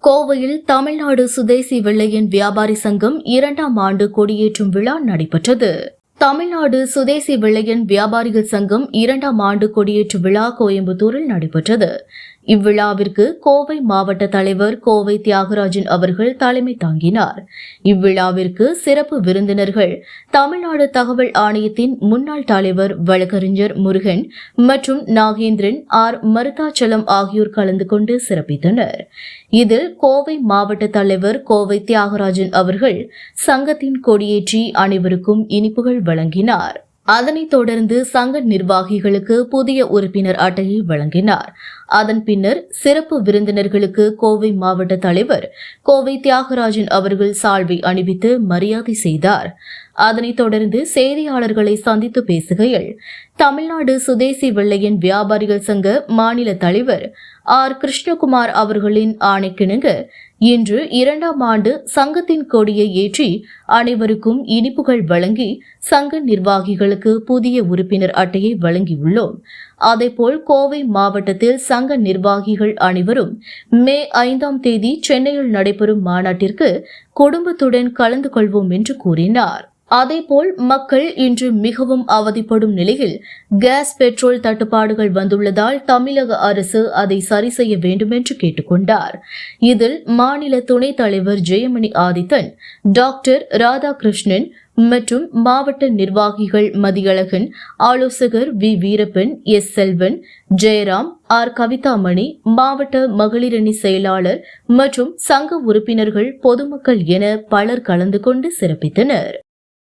கோவையில் தமிழ்நாடு சுதேசி வெள்ளையன் வியாபாரி சங்கம் 2ஆம் ஆண்டு கொடியேற்றும் விழா நடைபெற்றது. தமிழ்நாடு சுதேசி வெள்ளையன் வியாபாரிகள் சங்கம் 2ஆம் ஆண்டு கொடியேற்று விழா கோயம்புத்தூரில் நடைபெற்றது. இவ்விழாவிற்கு கோவை மாவட்ட தலைவர் கோவை தியாகராஜன் அவர்கள் தலைமை தாங்கினார். இவ்விழாவிற்கு சிறப்பு விருந்தினர்கள் தமிழ்நாடு தகவல் ஆணையத்தின் முன்னாள் தலைவர் வழக்கறிஞர் முருகன் மற்றும் நாகேந்திரன் மருதாச்சலம் ஆகியோர் கலந்து கொண்டு சிறப்பித்தனர். இதில் கோவை மாவட்ட தலைவர் கோவை தியாகராஜன் அவர்கள் சங்கத்தின் கொடியேற்றி அனைவருக்கும் இனிப்புகள் வழங்கினார். அதனைத் தொடர்ந்து சங்க நிர்வாகிகளுக்கு புதிய உறுப்பினர் அட்டையை வழங்கினார். அதன் பின்னர் சிறப்பு விருந்தினர்களுக்கு கோவை மாவட்ட தலைவர் கோவை தியாகராஜன் அவர்கள் சால்வை அணிவித்து மரியாதை செய்தார். அதனைத் தொடர்ந்து செய்தியாளர்களை சந்தித்து பேசுகையில் தமிழ்நாடு சுதேசி வெள்ளையன் வியாபாரிகள் சங்க மாநில தலைவர் கிருஷ்ணகுமார் அவர்களின் ஆணைக்கிணங்க இன்று 2ஆம் ஆண்டு சங்கத்தின் கொடியை ஏற்றி அனைவருக்கும் இனிப்புகள் வழங்கி சங்க நிர்வாகிகளுக்கு புதிய உறுப்பினர் அட்டையை வழங்கியுள்ளோம். அதேபோல் கோவை மாவட்டத்தில் சங்க நிர்வாகிகள் அனைவரும் மே 5ஆம் தேதி சென்னையில் நடைபெறும் மாநாட்டிற்கு குடும்பத்துடன் கலந்து கொள்வோம் என்று கூறினார். அதேபோல் மக்கள் இன்று மிகவும் அவதிப்படும் நிலையில் கேஸ் பெட்ரோல் தட்டுப்பாடுகள் வந்துள்ளதால் தமிழக அரசு அதை சரி செய்ய வேண்டும் என்று கேட்டுக்கொண்டார். இதில் மாநில துணைத் தலைவர் ஜெயமணி ஆதித்தன், டாக்டர் ராதாகிருஷ்ணன் மற்றும் மாவட்ட நிர்வாகிகள் மதியழகன், ஆலோசகர் வி வீரப்பன், எஸ் செல்வன், ஜெயராம், கவிதாமணி, மாவட்ட மகளிரணி செயலாளர் மற்றும் சங்க உறுப்பினர்கள், பொதுமக்கள் என பலர் கலந்து கொண்டு சிறப்பித்தனர்.